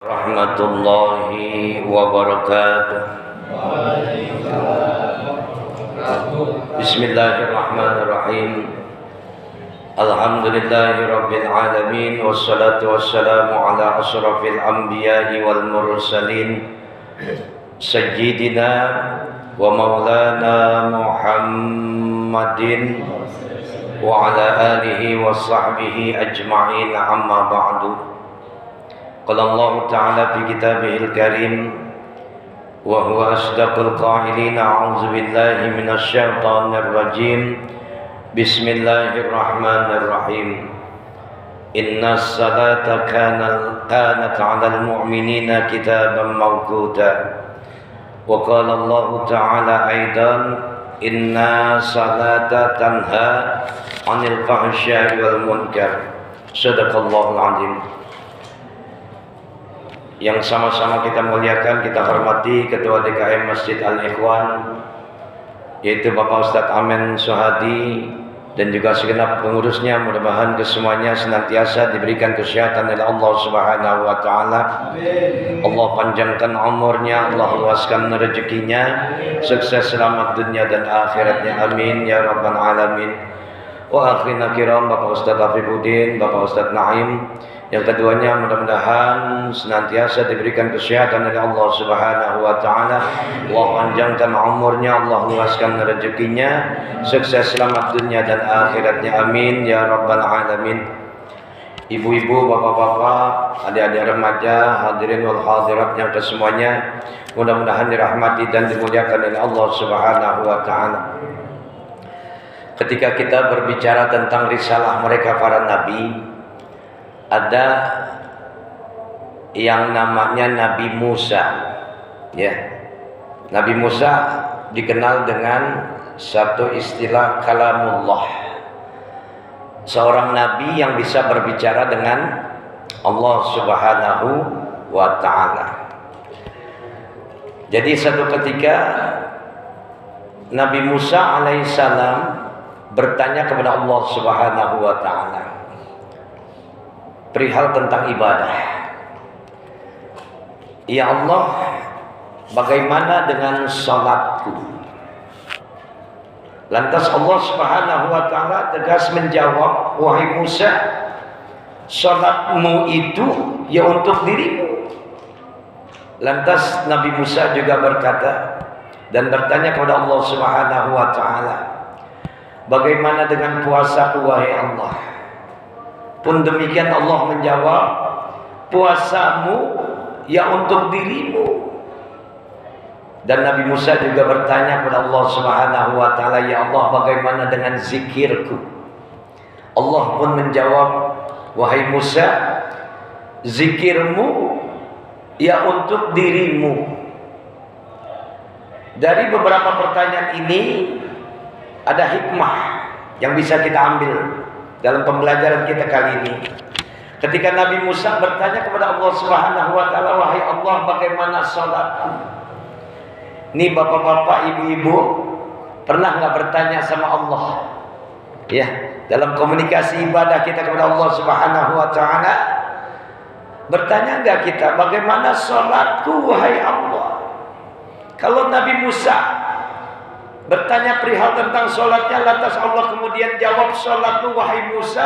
Rahmatullahi wabarakatuh. Bismillahirrahmanirrahim. Alhamdulillahi rabbil alamin, wassalatu wassalamu ala asrafil anbiya'i wal mursalin sayyidina wa maulana Muhammadin wa ala alihi wa sahbihi ajma'in, amma ba'du. Qala Allah Ta'ala fi kitabihil karim wa huwa asdaqul qailin, a'udzu billahi minasy syaithanir rajim. Bismillahirrahmanirrahim. Innas salata kanat 'alal mu'minina kitaban mawquta. Wa qala Allah Ta'ala aidan, inna salata tanha 'anil fahsya'i wal munkar. Shadaqallahul 'azim. Yang sama-sama kita muliakan, kita hormati Ketua DKM Masjid Al-Ikhwan, yaitu Bapak Ustadz Amen Sohadi, dan juga segenap pengurusnya. Mudah-mudahan kesemuanya senantiasa diberikan kesehatan oleh Allah Subhanahu wa Ta'ala. Allah panjangkan umurnya, Allah luaskan rezekinya, sukses selamat dunia dan akhiratnya, amin ya rabbal alamin. Wa akhirina kiram, Bapak Ustadz Afifuddin, Bapak Ustadz Naim, yang keduanya mudah-mudahan senantiasa diberikan kesehatan oleh Allah Subhanahu wa Ta'ala. Allah panjangkan umurnya, Allah luaskan rezekinya, sukses selamat dunia dan akhiratnya, amin ya rabbal alamin. Ibu-ibu, bapak-bapak, adik-adik remaja, hadirin wal hadirat yang kesemuanya, mudah-mudahan dirahmati dan dimuliakan oleh Allah Subhanahu wa Ta'ala. Ketika kita berbicara tentang risalah mereka para nabi, ada yang namanya Nabi Musa, ya. Nabi Musa dikenal dengan satu istilah kalamullah, seorang nabi yang bisa berbicara dengan Allah Subhanahu wa Ta'ala. Jadi satu ketika Nabi Musa alaihissalam bertanya kepada Allah Subhanahu wa Ta'ala perihal tentang ibadah. Ya Allah, bagaimana dengan salatku? Lantas Allah Subhanahu wa Ta'ala tegas menjawab, wahai Musa, salatmu itu ya untuk dirimu. Lantas Nabi Musa juga berkata dan bertanya kepada Allah Subhanahu wa Ta'ala, bagaimana dengan puasaku wahai Allah? Pun demikian Allah menjawab, puasamu ya untuk dirimu. Dan Nabi Musa juga bertanya kepada Allah Subhanahu wa Ta'ala, ya Allah, bagaimana dengan zikirku? Allah pun menjawab, wahai Musa, zikirmu ya untuk dirimu. Dari beberapa pertanyaan ini ada hikmah yang bisa kita ambil dalam pembelajaran kita kali ini. Ketika Nabi Musa bertanya kepada Allah Subhanahu wa Ta'ala, wahai Allah, bagaimana salatku? Ini bapak-bapak, ibu-ibu, pernah nggak bertanya sama Allah? Ya, dalam komunikasi ibadah kita kepada Allah Subhanahu wa Ta'ala, bertanya nggak kita, bagaimana salatku wahai Allah? Kalau Nabi Musa bertanya perihal tentang sholatnya, lantas Allah kemudian jawab, sholatmu wahai Musa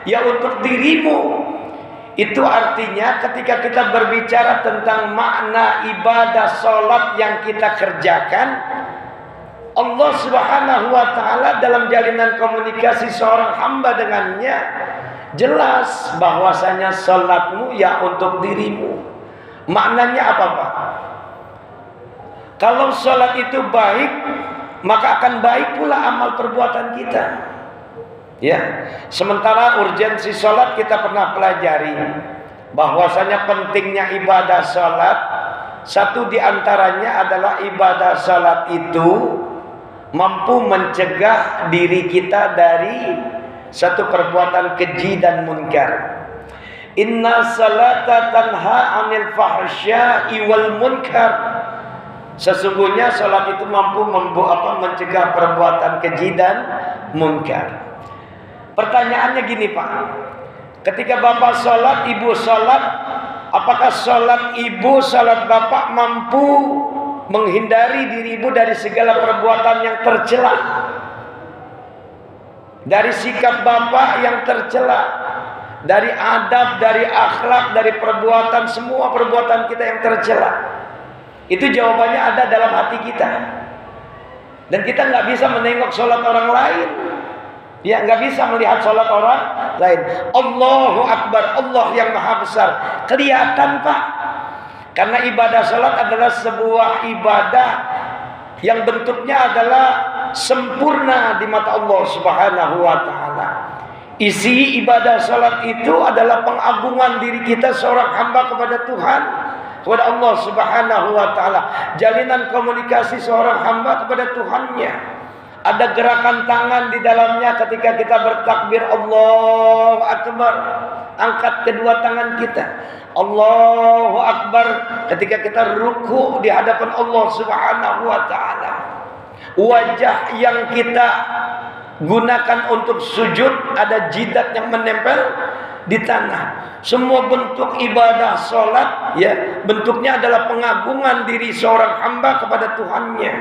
ya untuk dirimu. Itu artinya ketika kita berbicara tentang makna ibadah sholat yang kita kerjakan, Allah Subhanahu wa Ta'ala dalam jalinan komunikasi seorang hamba dengannya jelas bahwasanya sholatmu ya untuk dirimu. Maknanya apa Pak? Kalau sholat itu baik, maka akan baik pula amal perbuatan kita. Ya, sementara urgensi sholat kita pernah pelajari bahwasanya pentingnya ibadah sholat. Satu diantaranya adalah ibadah sholat itu mampu mencegah diri kita dari satu perbuatan keji dan munkar. Inna salata tanha 'anil fahsya'i wal munkar. Sesungguhnya sholat itu mampu mencegah perbuatan keji dan munkar. Pertanyaannya gini Pak, ketika bapak sholat, ibu sholat, Apakah sholat ibu, sholat bapak mampu menghindari diri ibu dari segala perbuatan yang tercela, dari sikap bapak yang tercela, dari adab, dari akhlak, dari perbuatan, semua perbuatan kita yang tercela? Itu jawabannya ada dalam hati kita. Dan kita nggak bisa menengok sholat orang lain, ya, nggak bisa melihat sholat orang lain. Allahu Akbar, Allah yang maha besar, kelihatan Pak. Karena ibadah sholat adalah sebuah ibadah yang bentuknya adalah sempurna di mata Allah Subhanahu wa ta'ala. Isi ibadah sholat itu adalah pengagungan diri kita seorang hamba kepada Tuhan, kepada Allah Subhanahu wa ta'ala. Jalinan komunikasi seorang hamba kepada Tuhannya. Ada gerakan tangan di dalamnya ketika kita bertakbir Allahu Akbar. Angkat kedua tangan kita, Allahu Akbar, ketika kita ruku di hadapan Allah Subhanahu wa ta'ala. Wajah yang kita gunakan untuk sujud, ada jidat yang menempel di tanah. Semua bentuk ibadah sholat, ya, bentuknya adalah pengagungan diri seorang hamba kepada Tuhannya.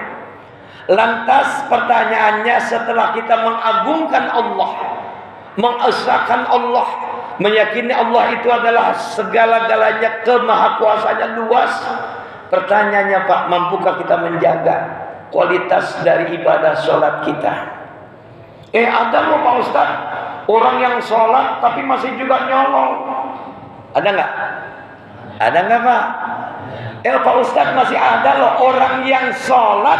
Lantas pertanyaannya, setelah kita mengagungkan Allah, mengesahkan Allah, meyakini Allah itu adalah segala-galanya, kemahakuasaannya luas, pertanyaannya Pak, mampukah kita menjaga kualitas dari ibadah sholat kita? Ada loh Pak Ustadz, orang yang sholat tapi masih juga nyolong. Ada nggak? Ada nggak Pak? Pak Ustadz, masih ada loh orang yang sholat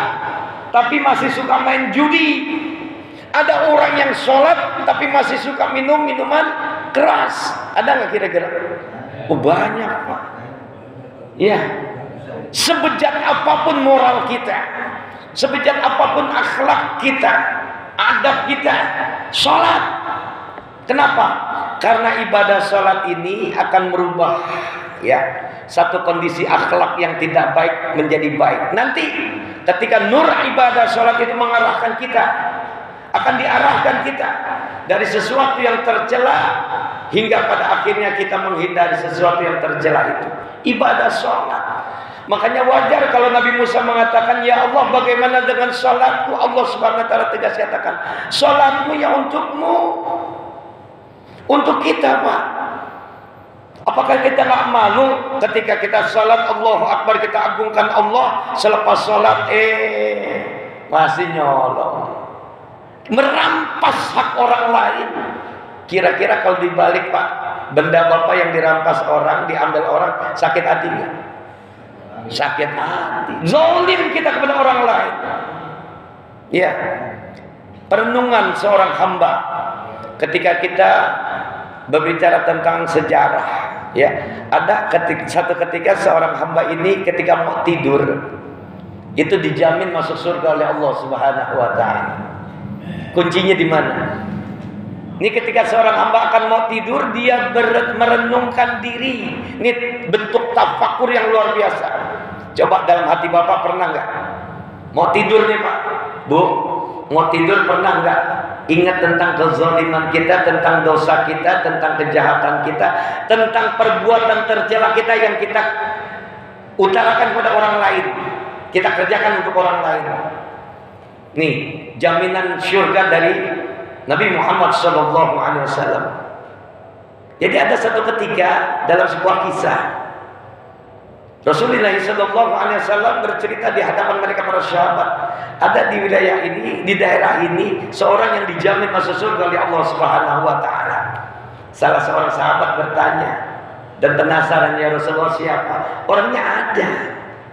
tapi masih suka main judi. Ada orang yang sholat tapi masih suka minum minuman keras. Ada nggak kira-kira? Banyak Pak. Ya, sebejat apapun moral kita, sebejat apapun akhlak kita, adab kita, sholat. Kenapa? Karena ibadah sholat ini akan merubah, ya, satu kondisi akhlak yang tidak baik menjadi baik. Nanti ketika nur ibadah sholat itu mengarahkan kita, akan diarahkan kita dari sesuatu yang tercela hingga pada akhirnya kita menghindari sesuatu yang tercela itu. Ibadah sholat. Makanya wajar kalau Nabi Musa mengatakan, ya Allah, bagaimana dengan sholatku? Allah Subhanahu wa ta'ala tegas katakan, sholatmu ya untukmu, untuk kita Pak. Apakah kita nggak malu ketika kita sholat Allahu Akbar, kita agungkan Allah, selepas sholat masih nyolong, merampas hak orang lain? Kira-kira kalau dibalik Pak, benda Bapak yang dirampas orang, diambil orang, sakit hati nggak? Sakit hati. Zalim kita kepada orang lain. Ya, perenungan seorang hamba ketika kita berbicara tentang sejarah, ya, ada satu ketika seorang hamba ini ketika mau tidur itu dijamin masuk surga oleh Allah Subhanahu wa ta'ala. Kuncinya di mana? Ini ketika seorang hamba akan mau tidur, dia merenungkan diri. Ini bentuk tafakur yang luar biasa. Coba dalam hati Bapak pernah nggak? Mau tidur nih Pak, Bu, mau tidur pernah nggak? Ingat tentang kezaliman kita, tentang dosa kita, tentang kejahatan kita, tentang perbuatan tercela kita yang kita utarakan kepada orang lain, kita kerjakan untuk orang lain. Nih, jaminan surga dari Nabi Muhammad SAW. Jadi ada satu ketika dalam sebuah kisah, Rasulullah SAW bercerita di hadapan mereka para sahabat, ada di wilayah ini, di daerah ini, seorang yang dijamin masuk surga oleh Allah Subhanahu wa ta'ala. Salah seorang sahabat bertanya dan penasaran, ya Rasulullah, siapa? Orangnya ada,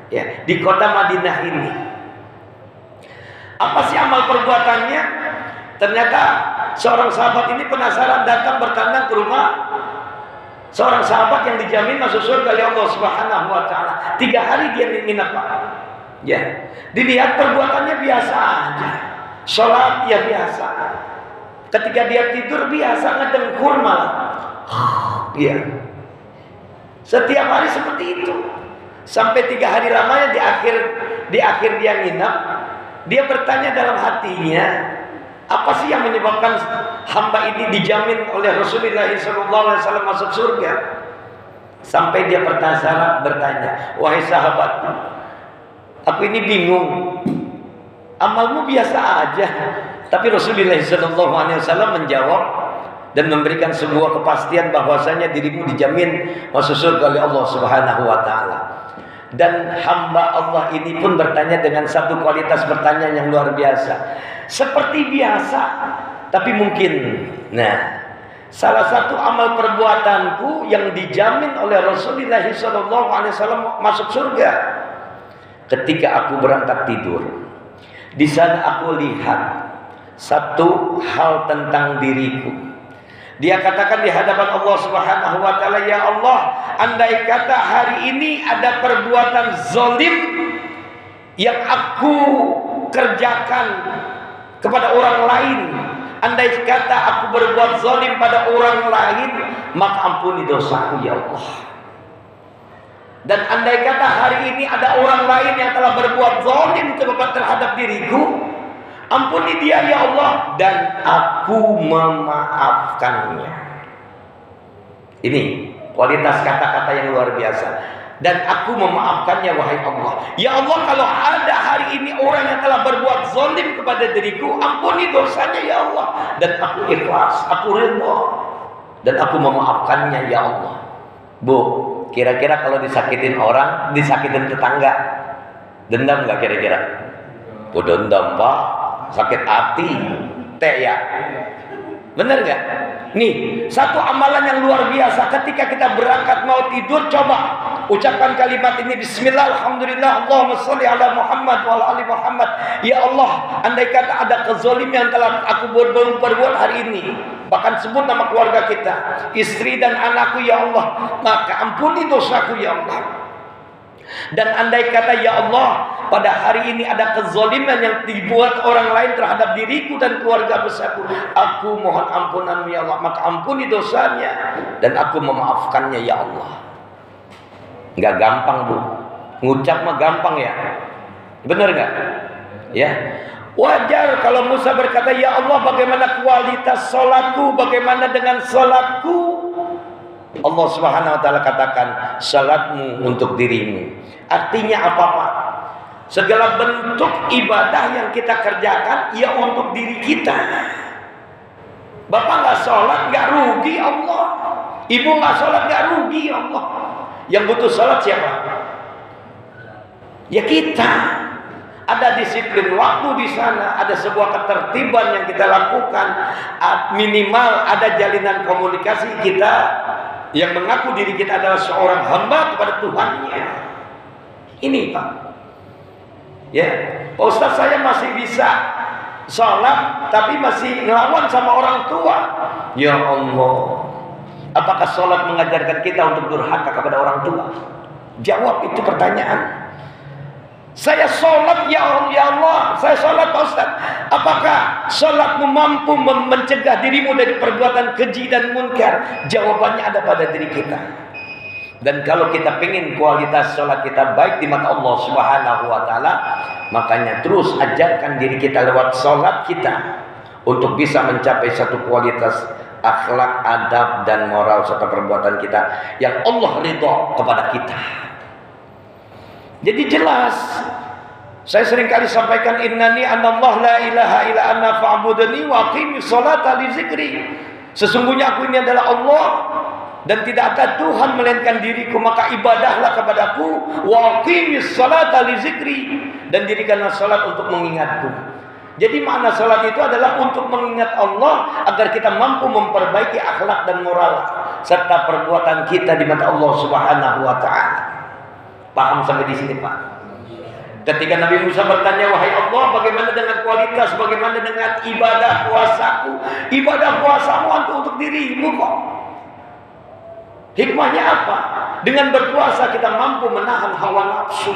ya, di kota Madinah ini. Apa sih amal perbuatannya? Ternyata seorang sahabat ini penasaran, datang bertandang ke rumah seorang sahabat yang dijamin masuk surga oleh Allah Subhanahu wa ta'ala. 3 hari dia menginap Pak. Ya, dilihat perbuatannya biasa aja, sholat ya biasa, ketika dia tidur biasa, ngedengkur malah. Iya, setiap hari seperti itu. Sampai 3 hari lamanya di akhir dia nginap, dia bertanya dalam hatinya, apa sih yang menyebabkan hamba ini dijamin oleh Rasulullah SAW masuk surga? Sampai dia bertanya, wahai sahabatku, aku ini bingung, amalmu biasa aja. Tapi Rasulullah SAW menjawab dan memberikan sebuah kepastian bahwasanya dirimu dijamin masuk surga oleh Allah Subhanahu wa taala. Dan hamba Allah ini pun bertanya dengan satu kualitas pertanyaan yang luar biasa. Seperti biasa, tapi mungkin. Nah, salah satu amal perbuatanku yang dijamin oleh Rasulullah SAW masuk surga. Ketika aku berangkat tidur, di sana aku lihat satu hal tentang diriku. Dia katakan di hadapan Allah Subhanahu wa taala, ya Allah, andai kata hari ini ada perbuatan zalim yang aku kerjakan kepada orang lain, andai kata aku berbuat zalim pada orang lain, maka ampuni dosaku ya Allah. Dan andai kata hari ini ada orang lain yang telah berbuat zalim terhadap diriku, ampuni dia ya Allah, dan aku memaafkannya. Ini kualitas kata-kata yang luar biasa. Dan aku memaafkannya wahai Allah. Ya Allah, kalau ada hari ini orang yang telah berbuat zalim kepada diriku, ampuni dosanya ya Allah. Dan aku ikhlas, aku ridha, dan aku memaafkannya ya Allah. Bu, kira-kira kalau disakitin orang, disakitin tetangga, dendam nggak kira-kira? Oh, dendam Pak, sakit hati, teh ya. Bener nggak? Nih, satu amalan yang luar biasa. Ketika kita berangkat mau tidur, coba ucapkan kalimat ini, Bismillah, Alhamdulillah, Allahumma sholli ala Muhammad wa ala ali Muhammad. Ya Allah, andai kata ada kezaliman yang telah aku berbuat hari ini, bahkan sebut nama keluarga kita, istri dan anakku ya Allah, maka ampuni dosaku ya Allah. Dan andai kata ya Allah, pada hari ini ada kezaliman yang dibuat orang lain terhadap diriku dan keluarga besarku, aku mohon ampunan ya Allah, maka ampuni dosanya dan aku memaafkannya ya Allah. Nggak gampang Bu, ngucap mah gampang ya, bener nggak? Ya, wajar kalau Musa berkata, ya Allah, bagaimana kualitas sholatku, bagaimana dengan sholatku. Allah Subhanahu wa taala katakan, salatmu untuk dirimu. Artinya apa Pak? Segala bentuk ibadah yang kita kerjakan ya untuk diri kita. Bapak nggak sholat nggak rugi Allah. Ibu nggak sholat nggak rugi Allah. Yang butuh sholat siapa? Ya kita. Ada disiplin waktu di sana, ada sebuah ketertiban yang kita lakukan, minimal ada jalinan komunikasi kita yang mengaku diri kita adalah seorang hamba kepada Tuhannya. Ini Pak. Ya, Pak Ustaz, saya masih bisa sholat tapi masih ngelawan sama orang tua. Ya Allah, apakah sholat mengajarkan kita untuk durhaka kepada orang tua? Jawab itu pertanyaan. Saya sholat ya Allah, saya sholat Pak Ustaz. Apakah sholatmu mampu mencegah dirimu dari perbuatan keji dan munkar? Jawabannya ada pada diri kita. Dan kalau kita ingin kualitas sholat kita baik di mata Allah Subhanahu wa taala, makanya terus ajarkan diri kita lewat sholat kita untuk bisa mencapai satu kualitas akhlak, adab dan moral serta perbuatan kita yang Allah ridha kepada kita. Jadi jelas, saya seringkali sampaikan, innani anallah la ilaha illa ana fa'budni wa aqimis sholata li zikri. Sesungguhnya aku ini adalah Allah dan tidak ada Tuhan melainkan diriku, maka ibadahlah kepadaku, wa aqimis sholata li zikri, dan dirikanlah salat untuk mengingatku. Jadi makna salat itu adalah untuk mengingat Allah agar kita mampu memperbaiki akhlak dan moral serta perbuatan kita di mata Allah Subhanahu wa taala. Paham sampai di sini Pak? Ketika Nabi Musa bertanya, wahai Allah, bagaimana dengan kualitas, bagaimana dengan ibadah puasaku? Ibadah puasamu untuk dirimu kok. Hikmahnya apa? Dengan berpuasa kita mampu menahan hawa nafsu,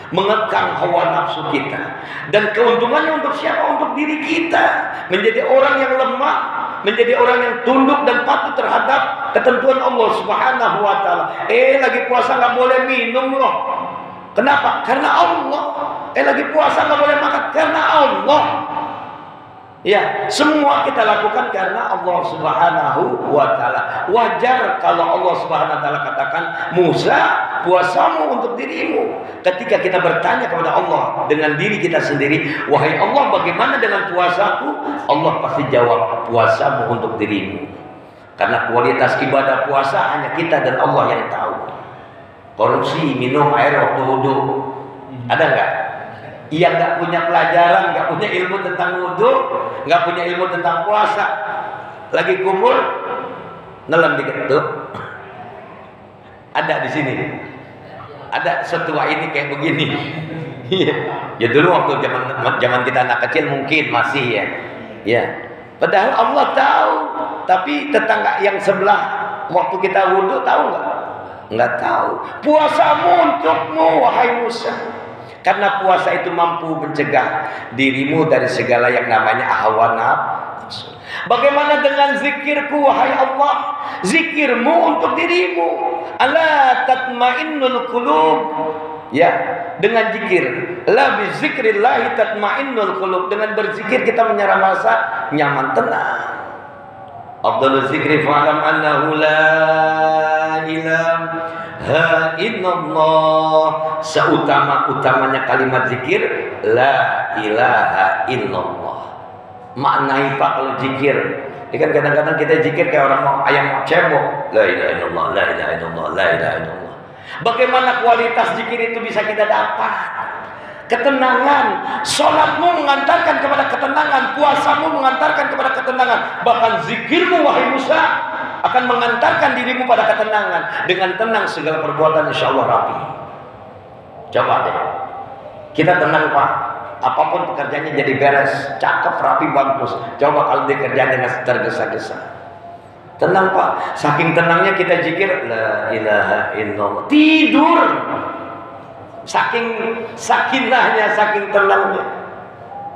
mengekang hawa nafsu kita. Dan keuntungannya untuk siapa? Untuk diri kita. Menjadi orang yang lemah, menjadi orang yang tunduk dan patuh terhadap ketentuan Allah Subhanahu wa taala. Lagi puasa nggak boleh minum loh. Kenapa? Karena Allah. Lagi puasa nggak boleh makan karena Allah. Ya, semua kita lakukan karena Allah Subhanahu wa taala. Wajar kalau Allah Subhanahu wa taala katakan, "Musa, puasamu untuk dirimu." Ketika kita bertanya kepada Allah dengan diri kita sendiri, "Wahai Allah, bagaimana dengan puasaku?" Allah pasti jawab, "Puasamu untuk dirimu." Karena kualitas ibadah puasa hanya kita dan Allah yang tahu. Korupsi, minum air waktu wudu, ada nggak? Yang nggak punya pelajaran, nggak punya ilmu tentang wudhu, nggak punya ilmu tentang puasa, lagi kumur, nelan dikit tuh. Ada di sini, ada setua ini kayak begini. Ya dulu waktu zaman kita anak kecil mungkin masih ya, ya. Padahal Allah tahu, tapi tetangga yang sebelah waktu kita wudhu tahu nggak? Nggak tahu. Puasamu untukmu, wahai Musa. Karena puasa itu mampu mencegah dirimu dari segala yang namanya hawa nafsu. Bagaimana dengan zikirku, wahai Allah? Zikirmu untuk dirimu. Ala tatmainnul qulub. Ya, dengan zikir. La bi zikrillah tatmainnul qulub. Dengan berzikir kita menyerah rasa nyaman, tenang. Afdhalul zikri fa'lam annahu la ilaha illallah. Seutama-utamanya kalimat zikir la ilaha illallah. Maknai Pak kalau zikir. Ini kan kadang-kadang kita zikir kayak orang mau ayam mau cebok. La ilaha illallah, la ilaha illallah, la ilaha illallah. Bagaimana kualitas zikir itu bisa kita dapat? Ketenangan. Sholatmu mengantarkan kepada ketenangan, puasamu mengantarkan kepada ketenangan, bahkan zikirmu wahai Musa akan mengantarkan dirimu pada ketenangan. Dengan tenang segala perbuatan insya Allah rapi. Coba deh, kita tenang Pak, apapun pekerjaannya jadi beres, cakep, rapi, bagus. Coba kalau dikerjakan dengan tergesa-gesa, tenang Pak. Saking tenangnya kita zikir la ilaha illallah, tidur. Saking sakinahnya, saking tenangnya.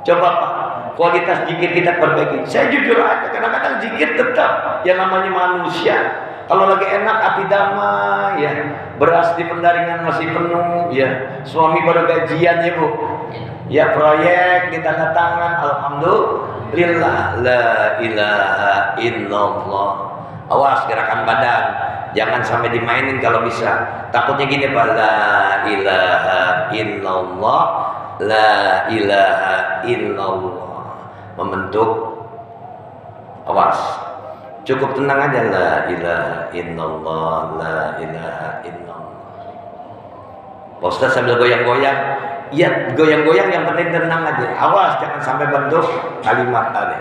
Coba Pak, kualitas zikir kita perbaiki. Saya jujur aja, kadang-kadang zikir tetap yang namanya manusia. Kalau lagi enak hati damai ya, beras di pendaringan masih penuh ya, suami baru gajian ya Bu, ya proyek ditanda tangan, alhamdulillah, la ilaha illallah. Awas gerakan badan, jangan sampai dimainin kalau bisa. Takutnya gini Pak, la ilaha illallah, la ilaha illallah. Membentuk, awas. Cukup tenang aja, la ilaha illallah, la ilaha illallah. Pak Ustaz sambil goyang-goyang, ya goyang-goyang yang penting tenang aja. Awas jangan sampai bentuk kalimat ada.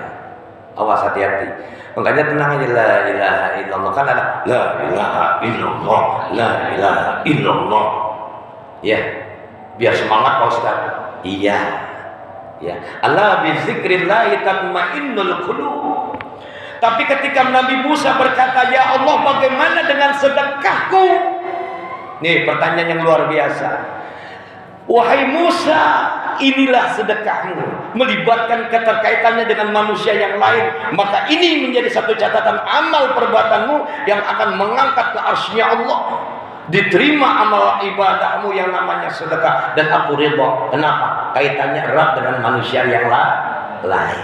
Awas hati-hati. Makanya tenang aja, la ilaha illallah. Kan ada la ilaha illallah, la ilaha illallah. Ya, biar semangat Pak Ustaz. Iya. Ya, ala bi zikrillah tatmainnul qulub. Tapi ketika Nabi Musa berkata, "Ya Allah, bagaimana dengan sedekahku?" Nih pertanyaan yang luar biasa. Wahai Musa, inilah sedekahmu, melibatkan keterkaitannya dengan manusia yang lain, maka ini menjadi satu catatan amal perbuatanmu yang akan mengangkat ke arsy-Nya Allah. Diterima amal ibadahmu yang namanya sedekah, dan aku ridha. Kenapa? Kaitannya erat dengan manusia yang lain.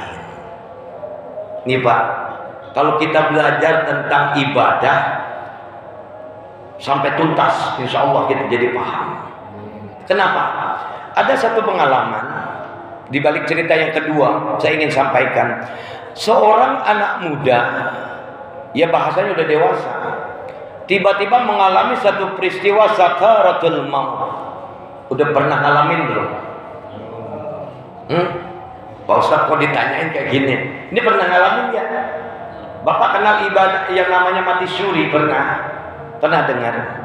Nih Pak, kalau kita belajar tentang ibadah sampai tuntas, insya Allah kita jadi paham. Kenapa? Ada satu pengalaman di balik cerita yang kedua saya ingin sampaikan. Seorang anak muda, ya bahasanya udah dewasa, tiba-tiba mengalami satu peristiwa sakaratul maut. Udah pernah ngalamin belum? Pak Ustaz kok ditanyain kayak gini? Ini pernah ngalamin ya? Bapak kenal ibadah yang namanya mati syuri? Pernah dengar?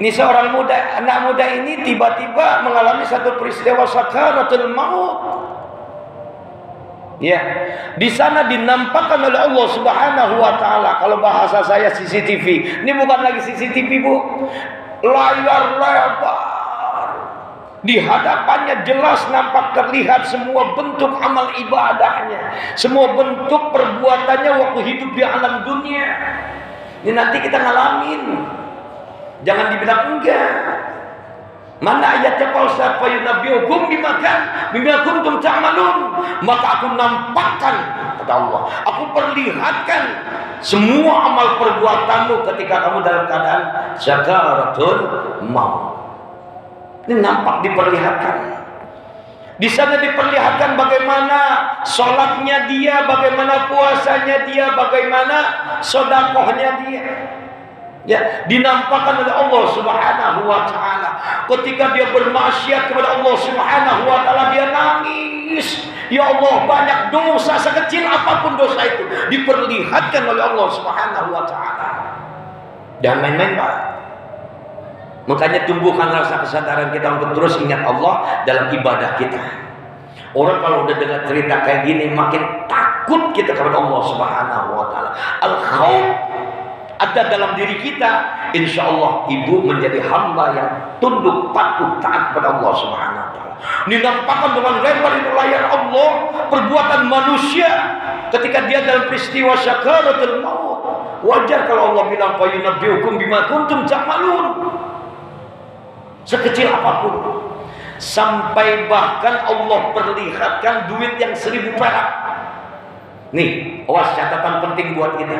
Ini seorang muda, anak muda ini tiba-tiba mengalami satu peristiwa sakaratul maut. Ya, di sana dinampakkan oleh Allah Subhanahu wa taala. Kalau bahasa saya CCTV. Ini bukan lagi CCTV, Bu. Layar lebar. Di hadapannya jelas nampak terlihat semua bentuk amal ibadahnya, semua bentuk perbuatannya waktu hidup di alam dunia. Ini nanti kita ngalamin. Jangan dibilang enggak. Mana ayatnya Pak Ustaz? Fayunabbiukum bima kuntum ta'malun. Maka aku nampakkan, kata Allah, aku perlihatkan semua amal perbuatanmu ketika kamu dalam keadaan sakaratul maut. Ini nampak diperlihatkan. Di sana diperlihatkan bagaimana sholatnya dia, bagaimana puasanya dia, bagaimana sedekahnya dia. Ya, dinampakkan oleh Allah Subhanahu wa taala. Ketika dia bermaksiat kepada Allah Subhanahu wa taala, dia nangis. Ya Allah, banyak dosa, sekecil apapun dosa itu diperlihatkan oleh Allah Subhanahu wa taala. Dan main-main, Pak. Makanya tumbuhkan rasa kesadaran kita untuk terus ingat Allah dalam ibadah kita. Orang kalau udah dengar cerita kayak gini makin takut kita kepada Allah Subhanahu wa taala. Al-khauf ada dalam diri kita, insya Allah ibu menjadi hamba yang tunduk patuh taat kepada Allah Subhanahu wa taala. Dinampakkan dengan lebar itu layar Allah perbuatan manusia ketika dia dalam peristiwa sakaratul maut. Wajar kalau Allah bilang fayunabbiukum bima kuntum ta'malun. Sekecil apapun, sampai bahkan Allah perlihatkan duit yang 1000 perak. Nih, awas catatan penting buat kita.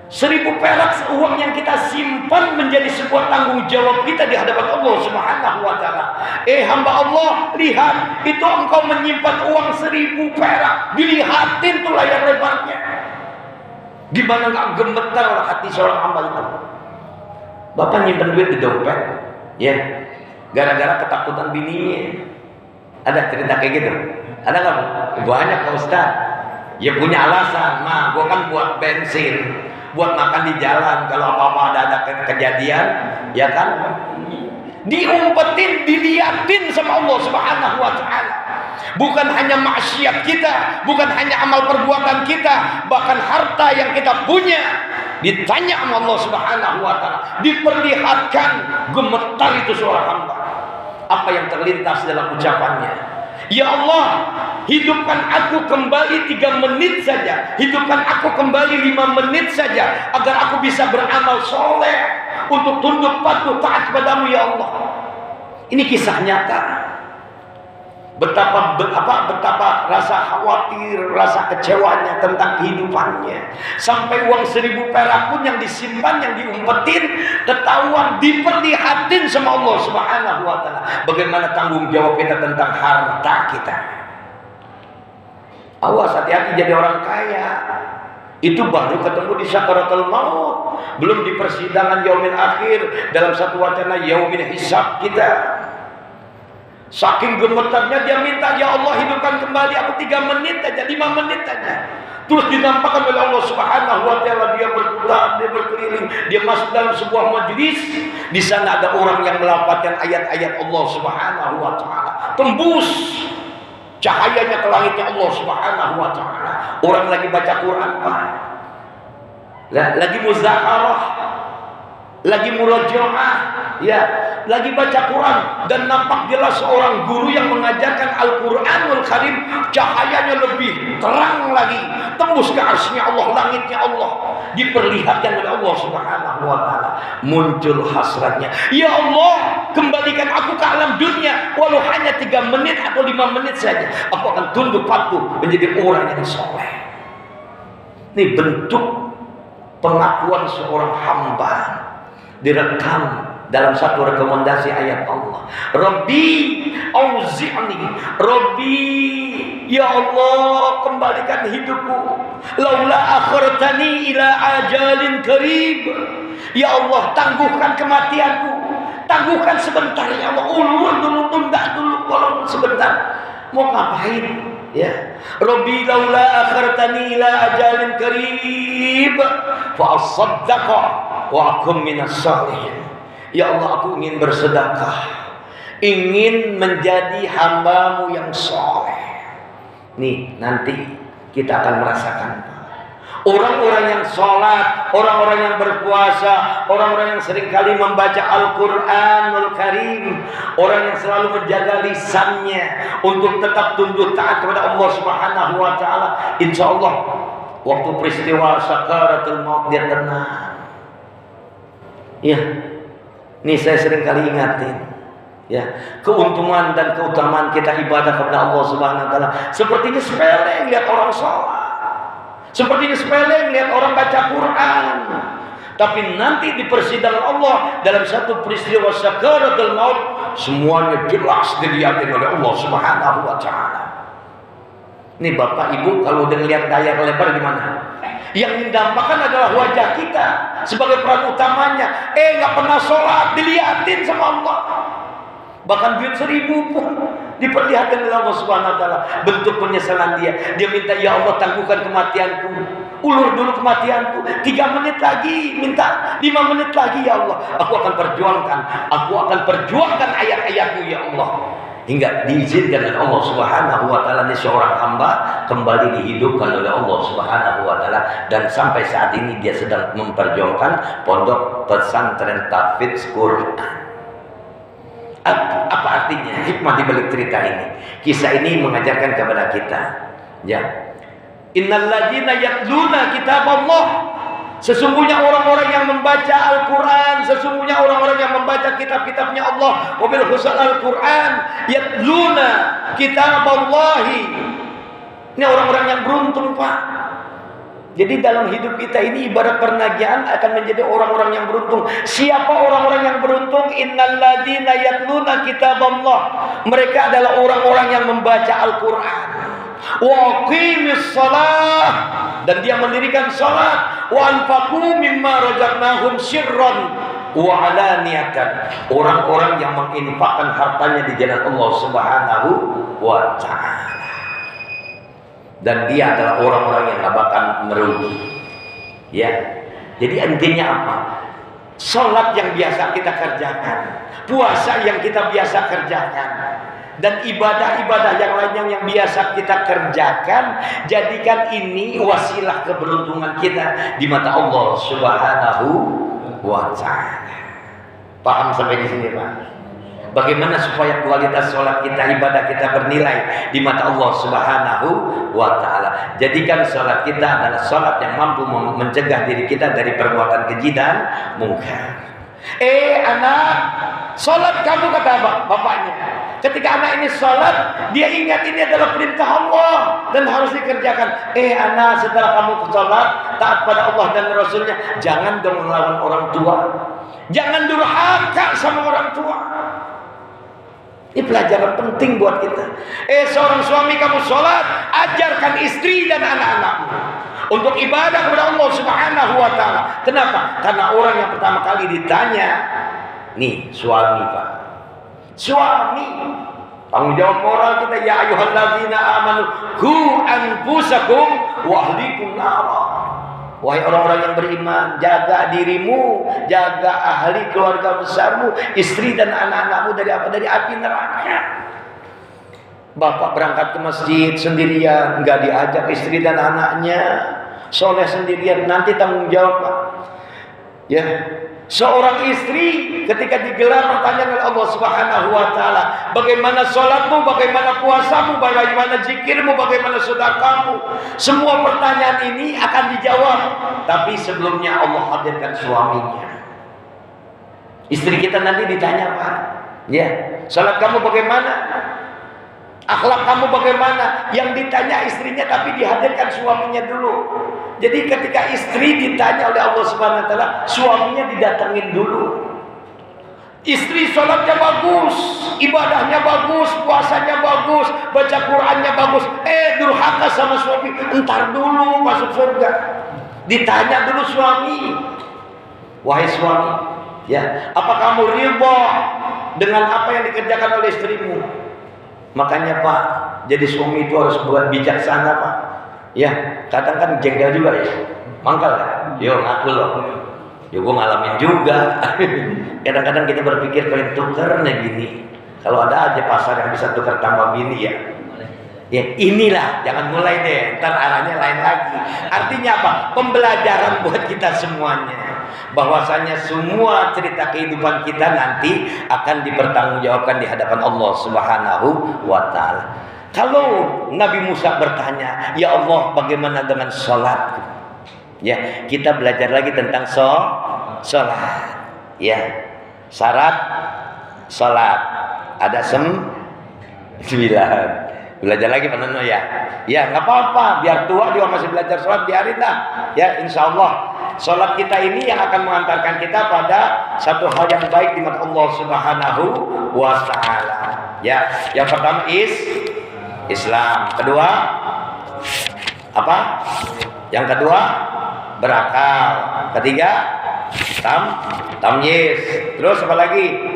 1000 perak uang yang kita simpan menjadi sebuah tanggung jawab kita di hadapan Allah Subhanahu wa taala. Hamba Allah, lihat, itu engkau menyimpan uang 1000 perak. Dilihatin tuh layar lebarnya. Gimana nggak gemetar hati seorang hamba itu? Bapak nyimpan duit di dompet, ya, gara-gara ketakutan bininya. Ada cerita kayak gitu? Ada nggak? Banyak Pak Ustaz. Ya punya alasan, mah gua kan buat bensin, buat makan di jalan kalau apa-apa ada kejadian, ya kan? Diumpetin, diliatin sama Allah Subhanahu wa taala. Bukan hanya maksiat kita, bukan hanya amal perbuatan kita, bahkan harta yang kita punya ditanya sama Allah Subhanahu wa taala, diperlihatkan, gemetar itu seorang hamba. Apa yang terlintas dalam ucapannya? Ya Allah, hidupkan aku kembali 3 menit saja, hidupkan aku kembali 5 menit saja, agar aku bisa beramal soleh untuk tunduk patuh taat kepadamu ya Allah. Ini kisah nyata. Betapa rasa khawatir, rasa kecewanya tentang kehidupannya. Sampai uang 1000 perak pun yang disimpan, yang diumpetin, ketahuan, diperlihatin sama Allah Subhanahu wa taala. Bagaimana tanggung jawab kita tentang harta kita. Awas, hati-hati jadi orang kaya. Itu baru ketemu di sakaratul maut, belum di persidangan yaumil akhir, dalam satu wacana yaumil hisab kita. Saking gemetarnya dia minta, ya Allah hidupkan kembali aku 3 menit aja, 5 menit aja. Terus dinampakkan oleh Allah Subhanahu wa taala, dia berputar, dia berkeliling, dia masuk dalam sebuah majlis. Di sana ada orang yang melafalkan ayat-ayat Allah Subhanahu wa taala. Tembus cahayanya ke langitnya Allah Subhanahu wa taala. Orang lagi baca Quran, Pak. Lagi muzakarah, lagi murajaah, ya, lagi baca Quran, dan nampak jelas seorang guru yang mengajarkan Al-Qur'anul Karim, cahayanya lebih terang lagi, tembus ke arsy-Nya Allah, langitnya Allah, diperlihatkan oleh Allah Subhanahu wa taala. Muncul hasratnya, ya Allah, kembalikan aku ke alam dunia walau hanya 3 menit atau 5 menit saja, aku akan tunduk patuh menjadi orang yang soleh. Ini bentuk pengakuan seorang hamba direkam dalam satu rekomendasi ayat Allah. Rabbi auzi'ni, Rabbi, ya Allah, kembalikan hidupku, laula akhartani ila ajalin qarib, ya Allah, tangguhkan kematianku, tangguhkan sebentar ya Allah, ulur dulu, tunda dulu walaupun sebentar. Mau ngapain? Ya, Rabbi laula akhartani ila ajalin qarib fa asaddaqa wa akum minas salihin. Ya Allah, aku ingin bersedekah, ingin menjadi hambamu yang soleh. Nih, nanti kita akan merasakan orang-orang yang sholat, orang-orang yang berpuasa, orang-orang yang seringkali membaca Al-Quranul Karim, orang yang selalu menjaga lisannya untuk tetap tunduk taat kepada Allah Subhanahu wa taala. Insya Allah waktu peristiwa sakaratul maut dia tenang. Ya, nih saya seringkali ingatin, Ya, keuntungan dan keutamaan kita ibadah kepada Allah Subhanahu wa taala sepertinya sepele lihat orang sholat. Sepertinya sepele lihat orang baca Quran. Tapi nanti di persidangan Allah dalam satu peristiwa sakaratul maut semuanya jelas dilihatin oleh Allah Subhanahu wa taala. Ini Bapak Ibu kalau udah lihat layar lebar gimana? Yang didampakkan adalah wajah kita sebagai peran utamanya. Nggak pernah sholat dilihatin sama Allah. Bahkan duit 1000 pun diperlihatkan oleh Allah Subhanahu wa taala. Bentuk penyesalan dia. Dia minta, ya Allah tangguhkan kematianku. Ulur dulu kematianku. 3 menit lagi, minta 5 menit lagi ya Allah. Aku akan perjuangkan ayat-ayatmu ya Allah. Hingga diizinkan oleh Allah Subhanahu wa taala ini seorang hamba kembali dihidupkan oleh Allah Subhanahu wa taala, dan sampai saat ini dia sedang memperjuangkan pondok pesantren tahfidz Quran. Apa artinya hikmah di balik cerita ini? Kisah ini mengajarkan kepada kita, ya. Innal ladzina yatluna kitaballah. Sesungguhnya orang-orang yang membaca Al-Quran, sesungguhnya orang-orang yang membaca kitab-kitabnya Allah, wabil khusus Al-Quran, yatluna kitaballahi. Ini orang-orang yang beruntung, Pak. Jadi dalam hidup kita ini ibarat pernagian akan menjadi orang-orang yang beruntung. Siapa orang-orang yang beruntung? Innal ladzina yatluna kitaballah. Mereka adalah orang-orang yang membaca Al-Quran. Wa aqimis shalah, dan dia mendirikan salat. Wa anfaqu mimma razaqnahum sirran wa alaniyatan. Orang-orang yang menginfakkan hartanya di jalan Allah Subhanahu wa taala. Dan dia adalah orang-orang yang gak bakal merugi. Ya. Jadi intinya apa? Salat yang biasa kita kerjakan, puasa yang kita biasa kerjakan, dan ibadah-ibadah yang lainnya yang biasa kita kerjakan, jadikan ini wasilah keberuntungan kita di mata Allah Subhanahu wa taala. Paham sampai di sini, Pak? Bagaimana supaya kualitas sholat kita, ibadah kita bernilai di mata Allah Subhanahu wa taala. Jadikan sholat kita adalah sholat yang mampu mencegah diri kita dari perbuatan keji dan mungkar. Anak, sholat kamu, kata bapaknya. Ketika anak ini sholat, dia ingat ini adalah perintah Allah dan harus dikerjakan. Anak, setelah kamu sholat, taat pada Allah dan Rasulnya, jangan dong melawan orang tua. Jangan durhaka sama orang tua. Ini pelajaran penting buat kita. Seorang suami, kamu sholat, ajarkan istri dan anak-anakmu untuk ibadah kepada Allah Subhanahu wa taala. Kenapa? Karena orang yang pertama kali ditanya, nih suami, Pak. Suami, tanggung jawab moral kita, ya ayyuhalladzina amanu qu anfusakum wa ahlikum nara. Wahai orang-orang yang beriman, jaga dirimu, jaga ahli keluarga besarmu, istri dan anak-anakmu dari apa? Dari api neraka. Bapak berangkat ke masjid sendirian, nggak diajak istri dan anaknya, soleh sendirian, nanti tanggung jawab, Pak. Ya, seorang istri ketika digelar pertanyaan oleh Allah Subhanahu wa taala, bagaimana sholatmu, bagaimana puasamu, bagaimana zikirmu, bagaimana sedekahmu, semua pertanyaan ini akan dijawab. Tapi sebelumnya Allah hadirkan suaminya. Istri kita nanti ditanya, Pak, ya, sholat kamu bagaimana, akhlak kamu bagaimana? Yang ditanya istrinya tapi dihadirkan suaminya dulu. Jadi ketika istri ditanya oleh Allah Subhanahu wa taala, suaminya didatengin dulu. Istri sholatnya bagus, ibadahnya bagus, puasanya bagus, baca Qurannya bagus. Durhaka sama suami, entar dulu masuk surga. Ditanya dulu suami. Wahai suami, ya, apa kamu ridha dengan apa yang dikerjakan oleh istrimu? Makanya, Pak, jadi suami itu harus buat bijaksana, Pak. Ya, kadang kan jengkel juga ya, mangkal kan? Yo, ngaku loh. Yo, gue ngalamin juga. Kadang-kadang kita berpikir pengen tuker nih gini. Kalau ada aja pasar yang bisa tuker tambah bini ya. Ya inilah, jangan mulai deh, ntar arahnya lain lagi. Artinya apa? Pembelajaran buat kita semuanya. Bahwasanya semua cerita kehidupan kita nanti akan dipertanggungjawabkan di hadapan Allah Subhanahu wa taala. Kalau Nabi Musa bertanya, ya Allah bagaimana dengan sholat? Ya, kita belajar lagi tentang sholat. Ya, syarat sholat. Ada 9. Belajar lagi Pak Nono ya. Ya nggak apa-apa, biar tua dia masih belajar sholat, biarin lah. Ya insya Allah sholat kita ini yang akan mengantarkan kita pada satu hal yang baik di mata Allah Subhanahu wa Ta'ala. Ya, yang pertama Islam. Kedua apa? Yang kedua berakal. Ketiga tamyiz. Terus apa lagi?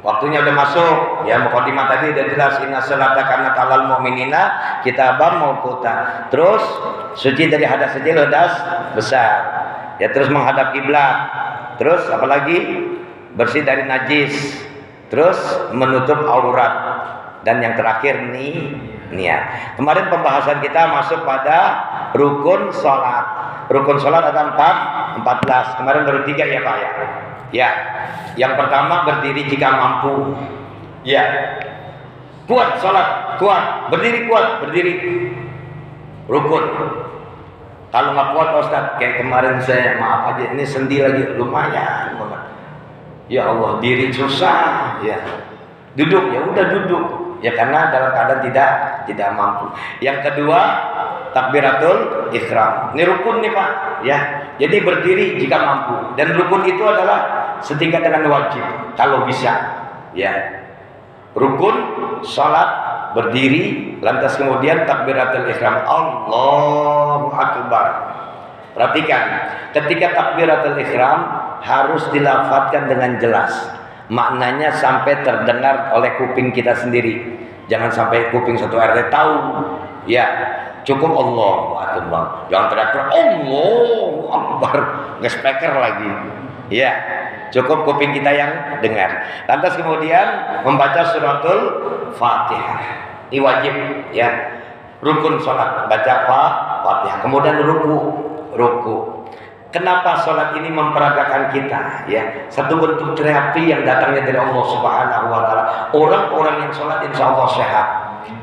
Waktunya udah masuk. Ya mukadimah tadi udah jelas, inna sholata kanat 'alal mu'minina kitaban mauquta. Terus suci dari hadas kecil, hadas besar. Ya terus menghadap kiblat. Terus apa lagi? Bersih dari najis. Terus menutup aurat. Dan yang terakhir niat. Kemarin pembahasan kita masuk pada rukun sholat. Rukun sholat ada 14. Kemarin baru 3 ya Pak ya. Ya, yang pertama berdiri jika mampu. Ya, kuat sholat, kuat, berdiri. Rukun. Kalau nggak kuat Ustaz, kayak kemarin saya maaf aja, ini sendi lagi lumayan banget. Ya Allah, diri susah. Ya, duduk ya udah duduk. Ya karena dalam keadaan tidak mampu. Yang kedua takbiratul ihram. Ini rukun nih Pak. Ya, jadi berdiri jika mampu. Dan rukun itu adalah setingkat dengan wajib kalau bisa. Ya, rukun sholat berdiri, lantas kemudian takbiratul ihram, Allahu Akbar. Perhatikan, ketika takbiratul ihram harus dilafadzkan dengan jelas, maknanya sampai terdengar oleh kuping kita sendiri. Jangan sampai kuping satu RT tahu. Ya, cukup Allahu Akbar. Jangan teriak Allahu Akbar, nge-speaker lagi. Ya, cukup kuping kita yang dengar. Lantas kemudian membaca suratul Fatihah. Ini wajib ya. Rukun sholat baca Fatihah. Kemudian ruku. Kenapa sholat ini memperagakan kita? Ya, satu bentuk terapi yang datangnya dari Allah Subhanahu wa Ta'ala. Orang-orang yang sholat insya Allah sehat.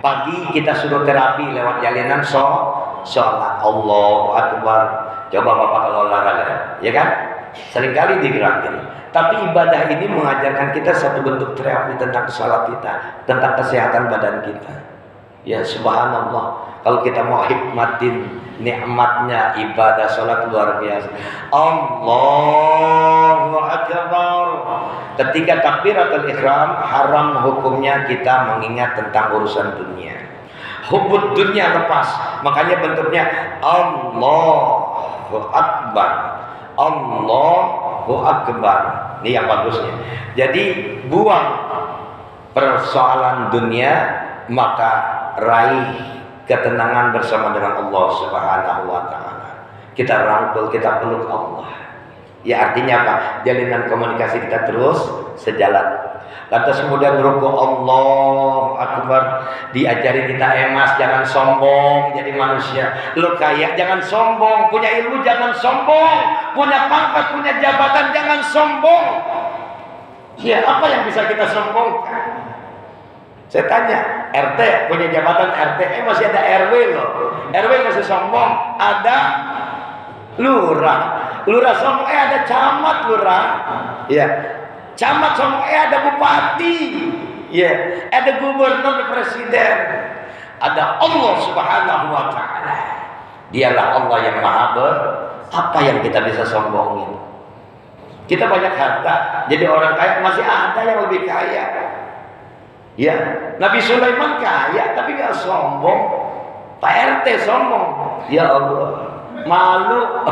Pagi kita suruh terapi lewat jalinan sholat. Allahu Akbar. Coba Bapak kalau olahraga, ya kan? Seringkali digerakin. Tapi ibadah ini mengajarkan kita satu bentuk terapi tentang salat kita, tentang kesehatan badan kita. Ya subhanallah, kalau kita mau hikmatin nikmatnya ibadah salat luar biasa. Allahu Akbar. Ketika takbiratul ihram, haram hukumnya kita mengingat tentang urusan dunia. Hubud dunia lepas, makanya bentuknya Allahu Akbar. Allahu Akbar. Ini yang bagusnya. Jadi buang persoalan dunia, maka raih ketenangan bersama dengan Allah Subhanahu wa Ta'ala. Kita rangkul, kita peluk Allah. Ya artinya apa? Jalinan komunikasi kita terus sejalan. Lantas kemudian ruku Allahu Akbar. Diajari kita emas, jangan sombong jadi manusia. Lu kaya jangan sombong, punya ilmu jangan sombong, punya pangkat, punya jabatan jangan sombong. Ya apa yang bisa kita sombongkan? Saya tanya, RT punya jabatan RT, masih ada RW loh. RW masih sombong, ada lurah sombong, ada camat lurah. Ya. Camat sombong, ada bupati, ya, ada gubernur, presiden, ada Allah Subhanahu wa Ta'ala. Dialah Allah yang maha apa yang kita bisa sombongin? Kita banyak harta, jadi orang kaya, masih ada yang lebih kaya. Ya, Nabi Sulaiman kaya, tapi nggak sombong. Pak RT sombong, ya Allah, malu.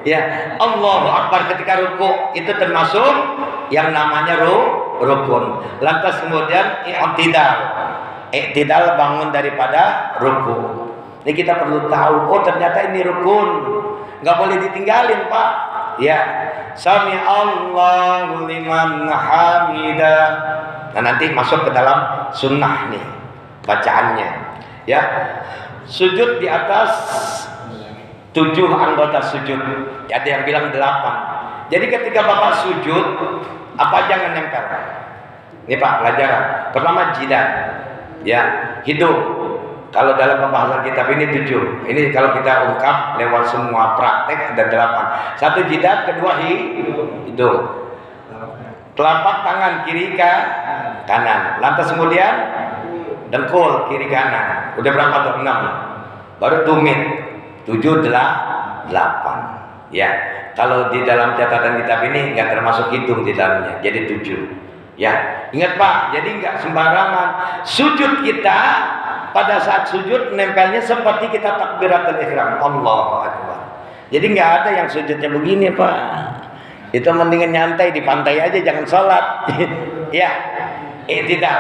Ya, Allahu Akbar ketika ruku itu termasuk yang namanya rukun. Lantas kemudian i'tidal bangun daripada ruku. Ini kita perlu tahu, oh ternyata ini rukun, nggak boleh ditinggalin Pak. Ya, sami Allahu liman hamidah. Nah nanti masuk ke dalam sunnah nih bacaannya. Ya, sujud di atas 7 anggota sujud. Ada yang bilang 8. Jadi ketika Bapak sujud, apa jangan nempel? Ini Pak pelajaran. Pertama jidat, ya, hidung. Kalau dalam pembahasan kitab ini 7. Ini kalau kita ungkap lewat semua praktek ada 8. 1 jidat, kedua hidung. telapak tangan kiri ke kanan. Lantas kemudian dengkul kiri kanan. Udah berapa tuh? 6. Baru tumit 7, 8. Ya, kalau di dalam catatan kitab ini nggak termasuk hidung di dalamnya, jadi 7. Ya, ingat Pak, jadi nggak sembarangan sujud kita. Pada saat sujud nempelnya seperti kita takbiratul ihram, Allahu Akbar. Jadi nggak ada yang sujudnya begini Pak. Itu mendingan nyantai di pantai aja, jangan sholat. Ya, tidak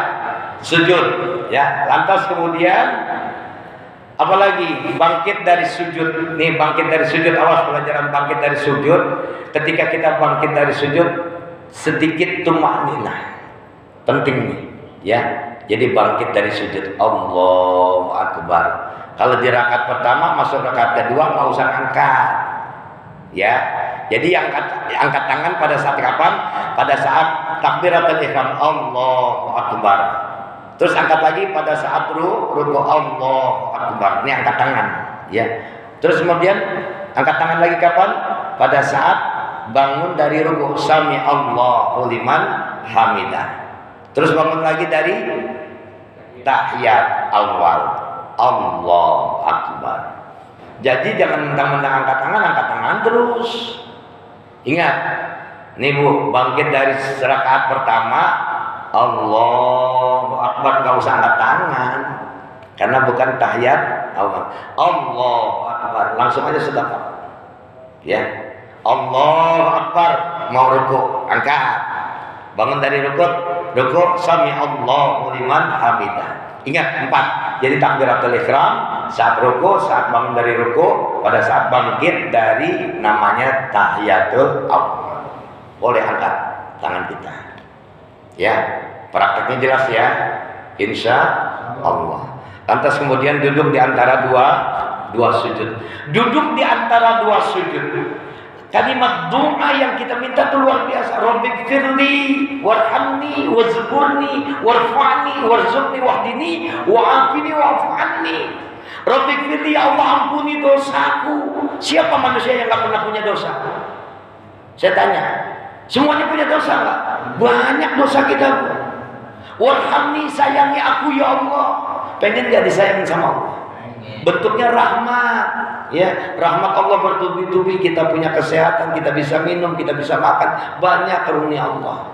sujud. Ya, lantas kemudian apalagi bangkit dari sujud. Nih bangkit dari sujud, awas pelajaran bangkit dari sujud. Ketika kita bangkit dari sujud, sedikit tumakninah. Penting nih, ya. Jadi bangkit dari sujud, Allahu Akbar. Kalau di rakaat pertama masuk rakaat kedua nggak usah angkat, ya. Jadi angkat tangan pada saat kapan? Pada saat takbiratul ihram, Allahu Akbar. Terus angkat lagi pada saat ruku, Allahu Akbar. Ini angkat tangan, ya. Terus kemudian angkat tangan lagi kapan? Pada saat bangun dari ruku, sami Allahu liman hamidah. Terus bangun lagi dari tahiyat awal, Allahu Akbar. Jadi jangan mentang-mentang angkat tangan terus. Ingat, nih Bu, bangkit dari rakaat pertama, Allahu Akbar, nggak usah angkat tangan, karena bukan tahiyat awal. Allahu Akbar, langsung aja sedekah. Ya, Allahu Akbar, mau ruku, angkat. Bangun dari ruku, sami Allahu liman hamidah. Ingat 4. Jadi takbiratul ihram saat ruku, saat bangun dari ruku, pada saat bangkit dari namanya tahiyatul awal. Boleh angkat tangan kita. Ya, prakteknya jelas ya. Insya Allah. Lantas kemudian duduk di antara dua sujud. Duduk di antara 2 sujud. Kalimat doa yang kita minta itu luar biasa. Rabbik firli warhamni wazkurni warfa'ni warzuqni wahdini wa'afini wa'fu anni. Rabbik firli, ya Allah ampuni dosaku. Siapa manusia yang gak pernah punya dosa? Saya tanya, semuanya punya dosa gak? Banyak dosa kita. Warhamni, sayangi aku ya Allah. Pengen gak disayang sama Allah? Bentuknya rahmat, ya, rahmat Allah bertubi-tubi. Kita punya kesehatan, kita bisa minum, kita bisa makan, banyak karunia Allah.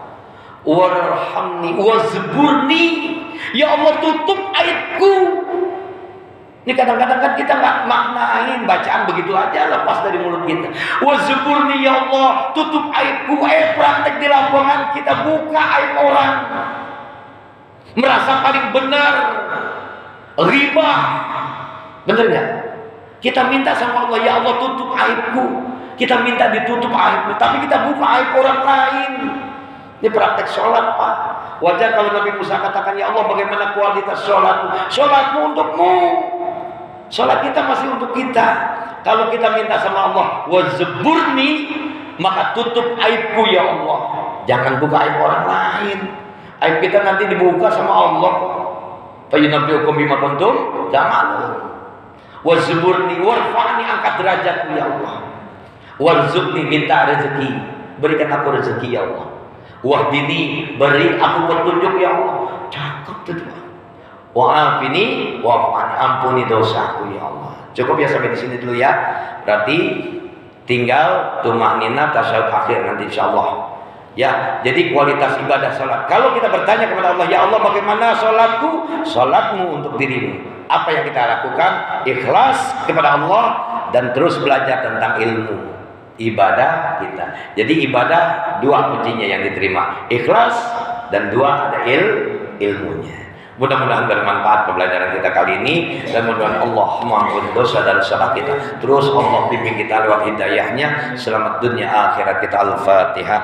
Warhamni wazburni, ya Allah tutup aibku. Ini kadang-kadang kan kita nggak maknain bacaan begitu aja, lepas dari mulut kita. Wazburni, ya Allah tutup aibku. Praktek di lapangan kita buka aib orang, merasa paling benar, riba. Bener nggak? Kita minta sama Allah, ya Allah tutup aibku. Kita minta ditutup aibku, tapi kita buka aib orang lain. Ini praktek sholat Pak. Wajar kalau Nabi Musa katakan, ya Allah bagaimana kualitas sholatmu? Sholatmu untukmu. Sholat kita masih untuk kita. Kalau kita minta sama Allah, wazburni, maka tutup aibku ya Allah. Jangan buka aib orang lain. Aib kita nanti dibuka sama Allah. Fayunabbi'ukum bima kuntum ta'malun. Wazburni warfa'ni, angkat derajatku ya Allah. Warzuqni, minta rezeki, berikan aku rezeki ya Allah. Wahdini, beri aku petunjuk ya Allah. Cakep tuh. Wa'afini wa'fani, ampuni dosaku ya Allah. Cukup ya sampai di sini dulu ya. Berarti tinggal tumakninah tasyahud akhir nanti insyaallah. Ya, jadi kualitas ibadah salat. Kalau kita bertanya kepada Allah, ya Allah bagaimana salatku? Salatmu untuk dirimu. Apa yang kita lakukan? Ikhlas kepada Allah dan terus belajar tentang ilmu ibadah kita. Jadi ibadah 2 kuncinya yang diterima, ikhlas dan 2 ada ilmunya. Mudah-mudahan bermanfaat pembelajaran kita kali ini, dan mudah-mudahan Allah mengampuni dosa dan salah kita. Terus Allah bimbing kita lewat hidayahnya. Selamat dunia akhirat kita. Al-Fatihah.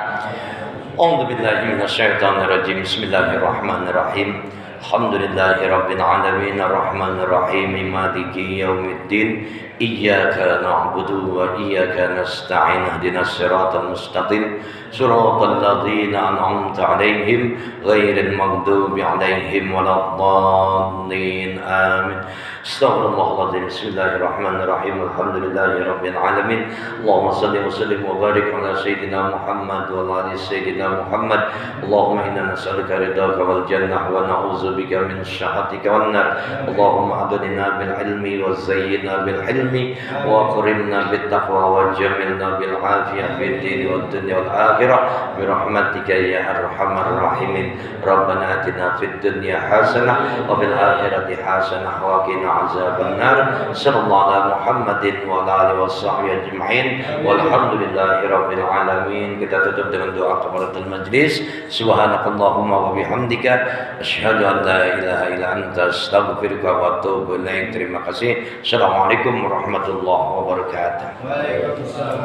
A'udzu billahi minasyaitonir rajim. Bismillahirrahmanirrahim. Alhamdulillahi rabbil alamin arrahmanir rahim maliki yaumiddin iyyaka na'budu wa iyyaka nasta'in ihdinas siratal mustaqim siratal ladzina an'amta 'alaihim ghairil maghdubi 'alaihim waladdallin. Amin. Astaghfirullahaladzim. Bismillahirrahmanirrahim. Alhamdulillahirabbil alamin. Allahumma shalli wa sallim wa barik ala sayyidina Muhammad wa ala ali sayyidina Muhammad. Allahumma inna nas'aluka ridhaka wal jannah wa na'udzubika min syahhatika wan nar. Allahumma aghnina bil ilmi wa zayyinna bil hilmi wa akrimna bit taqwa wa jamilna bil afiyah fid din wad dunya wal akhirah bi rahmatika ya arhamar rahimin. Rabbana atina fid dunya hasanah wa fil akhirati hasanah wa qina azaban nar. Sallallahu ala Muhammadin wa ala alihi washabbihi ajma'in. Walhamdulillahi rabbil alamin. Kita tutup dengan doa kafaratul majlis. Subhanakallahumma wa bihamdika asyhadu an la ilaha illa anta astaghfiruka wa atubu ilaik. Terima kasih. Assalamualaikum warahmatullahi wabarakatuh. Waalaikumsalam.